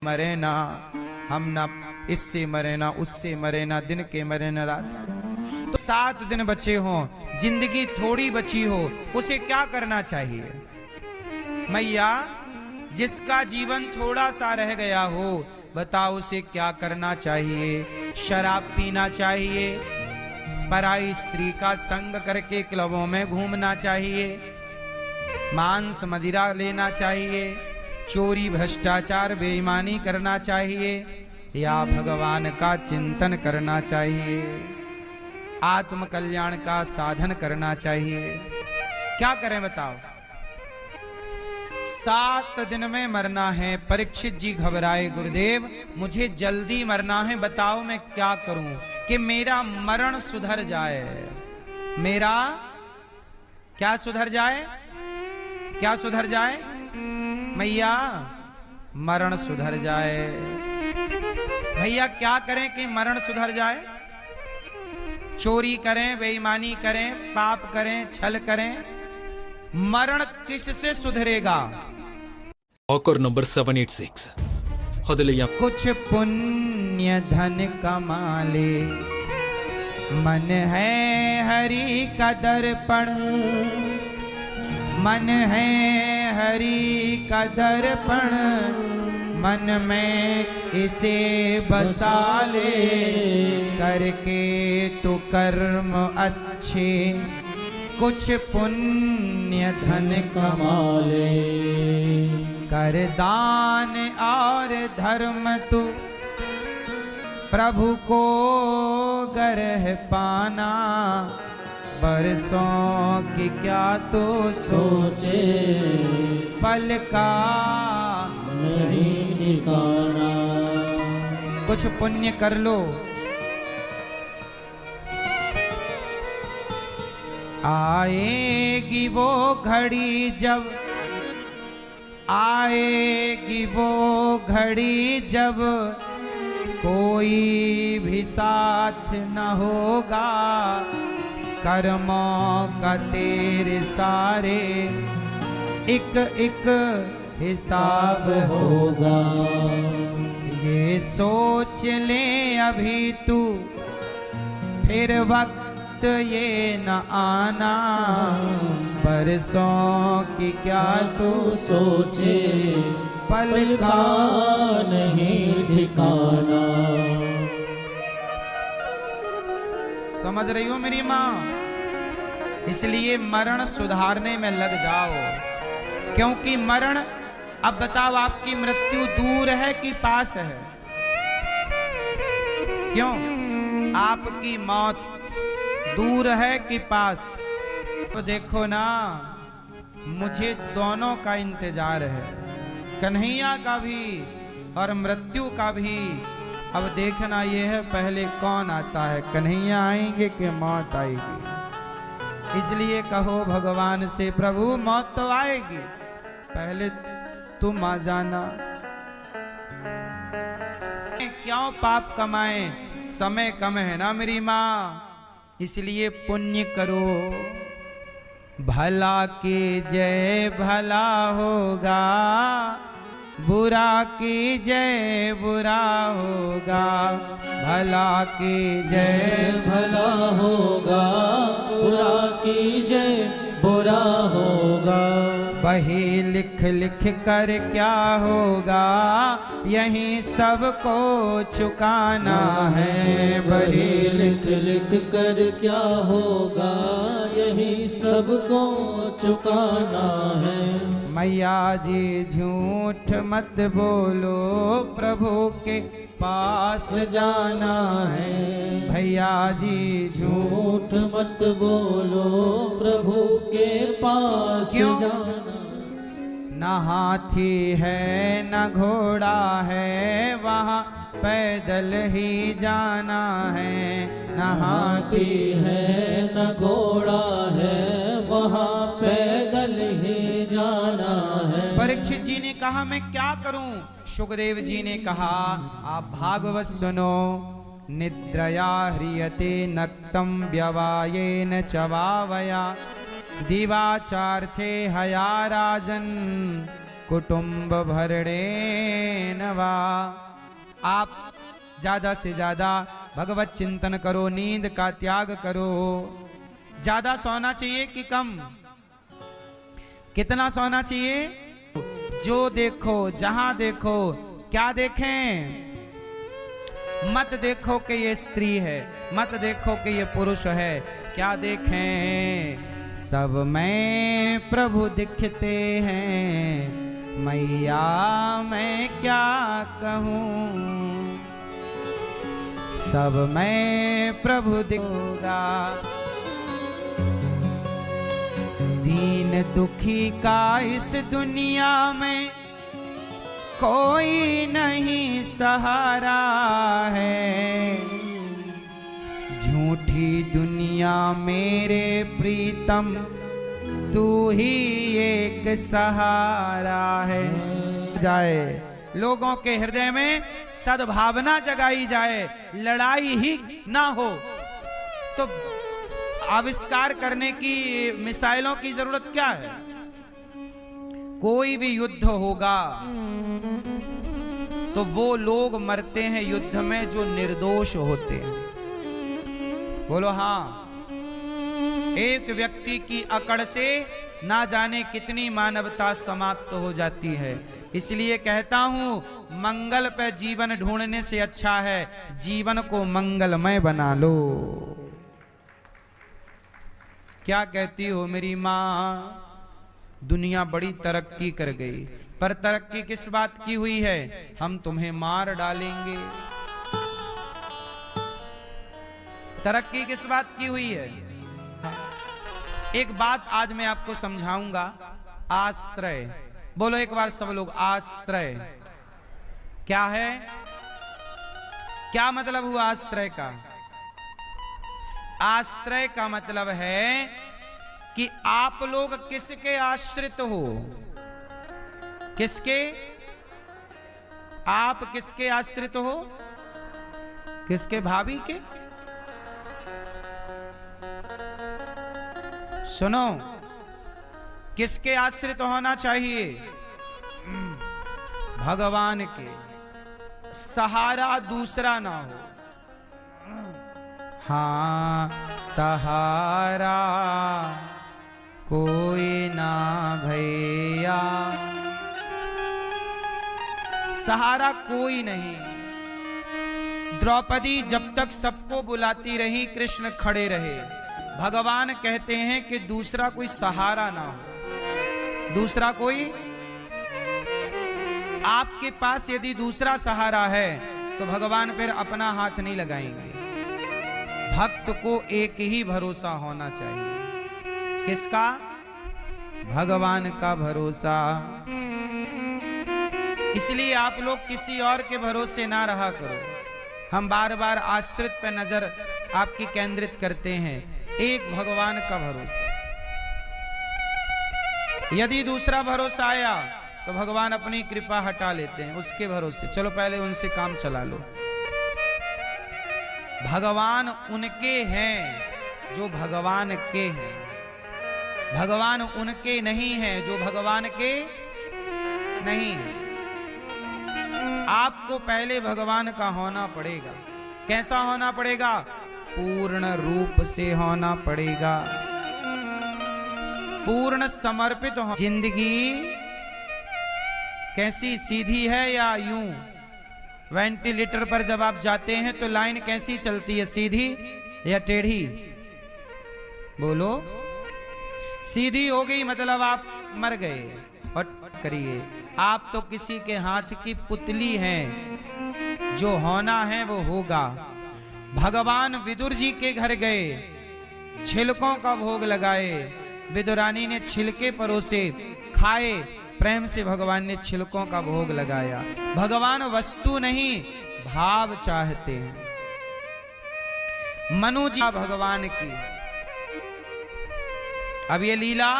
मरे ना, हम ना इससे मरे ना उससे मरे ना, दिन के मरे ना रात के। तो 7 दिन बचे हों, जिंदगी थोड़ी बची हो, उसे क्या करना चाहिए? मैया, जिसका जीवन थोड़ा सा रह गया हो, बताओ उसे क्या करना चाहिए? शराब पीना चाहिए, पराई स्त्री का संग करके क्लबों में घूमना चाहिए, मांस मदिरा लेना चाहिए, चोरी भ्रष्टाचार बेईमानी करना चाहिए, या भगवान का चिंतन करना चाहिए, आत्म कल्याण का साधन करना चाहिए? क्या करें बताओ? 7 दिन में मरना है। परीक्षित जी घबराए, गुरुदेव मुझे जल्दी मरना है, बताओ मैं क्या करूं कि मेरा मरण सुधर जाए? मेरा क्या सुधर जाए? क्या सुधर जाए? मैया, मरण सुधर जाए। भैया क्या करें कि मरण सुधर जाए? चोरी करें, बेईमानी करें, पाप करें, छल करें, मरण किससे सुधरेगा? ऑकर नंबर 786 कुछ पुण्य धन कमा ले, मन है हरि का दर्पण, मन है हरि का दर्पण, मन में इसे बसा ले, करके तो कर्म अच्छे, कुछ पुण्य धन कमा ले, कर दान और धर्म तू, प्रभु को गरह पाना, बरसों की क्या तो सोचे, पल का नहीं ठिकाना। कुछ पुण्य कर लो, आएगी वो घड़ी जब, आएगी वो घड़ी जब कोई भी साथ न होगा, कर्मों का तेरे सारे एक एक हिसाब होगा। ये सोच ले अभी तू, फिर वक्त ये न आना, परसों की क्या तू सोचे, पल का नहीं ठिकाना। समझ रही हो मेरी माँ? इसलिए मरण सुधारने में लग जाओ, क्योंकि मरण, अब बताओ आपकी मृत्यु दूर है कि पास है? क्यों? आपकी मौत दूर है कि पास? तो देखो ना, मुझे दोनों का इंतजार है, कन्हैया का भी और मृत्यु का भी। अब देखना ये है पहले कौन आता है, कन्हैया आएंगे कि मौत आएगी? इसलिए कहो भगवान से, प्रभु मौत तो आएगी, पहले तुम आ जाना। क्यों पाप कमाएं, समय कम है ना मेरी माँ, इसलिए पुण्य करो। भला की जय भला होगा, बुरा की जय बुरा होगा, भला की जय भला होगा, बुरा की जय बुरा होगा। वही लिख लिख कर क्या होगा, यही सबको चुकाना है। वही लिख लिख कर क्या होगा, यही सबको चुकाना है। मैया जी झूठ मत बोलो, प्रभु के पास जाना है। भैया जी झूठ मत बोलो, प्रभु के पास जाना। न हाथी है न घोड़ा है, वहाँ पैदल ही जाना है। न हाथी है न घोड़ा है, वहाँ पैदल ही जाना है। परीक्षित जी ने कहा मैं क्या करूं? सुखदेव जी ने कहा आप भागवत सुनो। निद्रया ह्रियते नक्तम व्यवायेन चवावया, दिवाचार छे हया राजन, कुटुंब भरणे नवा। आप ज्यादा से ज्यादा भगवत चिंतन करो, नींद का त्याग करो। ज्यादा सोना चाहिए कि कम? कितना सोना चाहिए? जो देखो, जहां देखो, क्या देखें? मत देखो कि ये स्त्री है, मत देखो कि ये पुरुष है। क्या देखें? सब में प्रभु दिखते हैं, मैया मैं क्या कहूँ। सब में प्रभु दिखेगा, दीन दुखी का इस दुनिया में कोई नहीं सहारा है। झूठी दुनिया मेरे प्रीतम, तू ही एक सहारा है। जाए लोगों के हृदय में सद्भावना जगाई जाए, लड़ाई ही ना हो तो आविष्कार करने की मिसाइलों की जरूरत क्या है? कोई भी युद्ध होगा तो वो लोग मरते हैं युद्ध में जो निर्दोष होते हैं। बोलो हाँ। एक व्यक्ति की अकड़ से ना जाने कितनी मानवता समाप्त हो जाती है। इसलिए कहता हूं, मंगल पे जीवन ढूंढने से अच्छा है जीवन को मंगलमय बना लो। क्या कहती हो मेरी माँ? दुनिया बड़ी तरक्की कर गई, पर तरक्की किस बात की हुई है? हम तुम्हें मार डालेंगे। तरक्की किस बात की हुई है? एक बात आज मैं आपको समझाऊंगा। आश्रय, बोलो एक बार सब लोग, आश्रय क्या है? क्या मतलब हुआ आश्रय का? आश्रय का मतलब है कि आप लोग किसके आश्रित हो? किसके? आप किसके आश्रित हो? किसके? भाभी के? सुनो, किसके आश्रित होना चाहिए? भगवान के। सहारा दूसरा ना हो। हाँ, सहारा कोई ना भैया, सहारा कोई नहीं। द्रौपदी जब तक सबको बुलाती रही, कृष्ण खड़े रहे। भगवान कहते हैं कि दूसरा कोई सहारा ना हो। दूसरा कोई, आपके पास यदि दूसरा सहारा है तो भगवान फिर अपना हाथ नहीं लगाएंगे। भक्त को एक ही भरोसा होना चाहिए। किसका? भगवान का भरोसा। इसलिए आप लोग किसी और के भरोसे ना रहा करो। हम बार बार आश्रित पे नजर आपकी केंद्रित करते हैं। एक भगवान का भरोसा। यदि दूसरा भरोसा आया तो भगवान अपनी कृपा हटा लेते हैं उसके भरोसे। चलो पहले उनसे काम चला लो। भगवान उनके हैं जो भगवान के हैं, भगवान उनके नहीं हैं जो भगवान के नहीं हैं। आपको पहले भगवान का होना पड़ेगा। कैसा होना पड़ेगा? पूर्ण रूप से होना पड़ेगा, पूर्ण समर्पित हो। जिंदगी कैसी, सीधी है या यूं? वेंटिलेटर पर जब आप जाते हैं तो लाइन कैसी चलती है, सीधी या टेढ़ी? बोलो। सीधी हो गई मतलब आप मर गए। और करिए, आप तो किसी के हाथ की पुतली हैं। जो होना है वो होगा। भगवान विदुर जी के घर गए, छिलकों का भोग लगाए। विदुरानी ने छिलके परोसे, खाए। प्रेम से भगवान ने छिलकों का भोग लगाया। भगवान वस्तु नहीं, भाव चाहते हैं। मनु जी भगवान की। अब ये लीला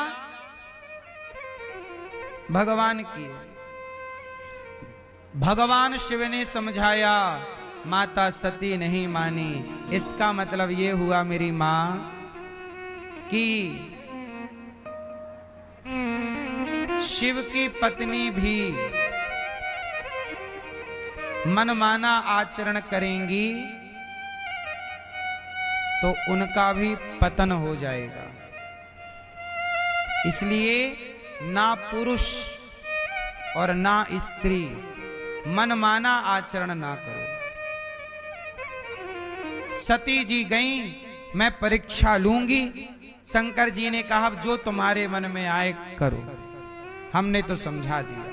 भगवान की। भगवान शिव ने समझाया, माता सती नहीं मानी। इसका मतलब ये हुआ मेरी मां कि शिव की पत्नी भी मनमाना आचरण करेंगी तो उनका भी पतन हो जाएगा। इसलिए ना पुरुष और ना स्त्री मनमाना आचरण ना करो। सती जी गईं, मैं परीक्षा लूंगी। शंकर जी ने कहा जो तुम्हारे मन में आए करो, हमने तो समझा दिया।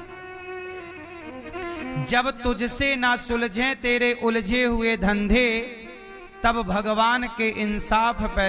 जब तुझसे ना सुलझे तेरे उलझे हुए धंधे, तब भगवान के इंसाफ पे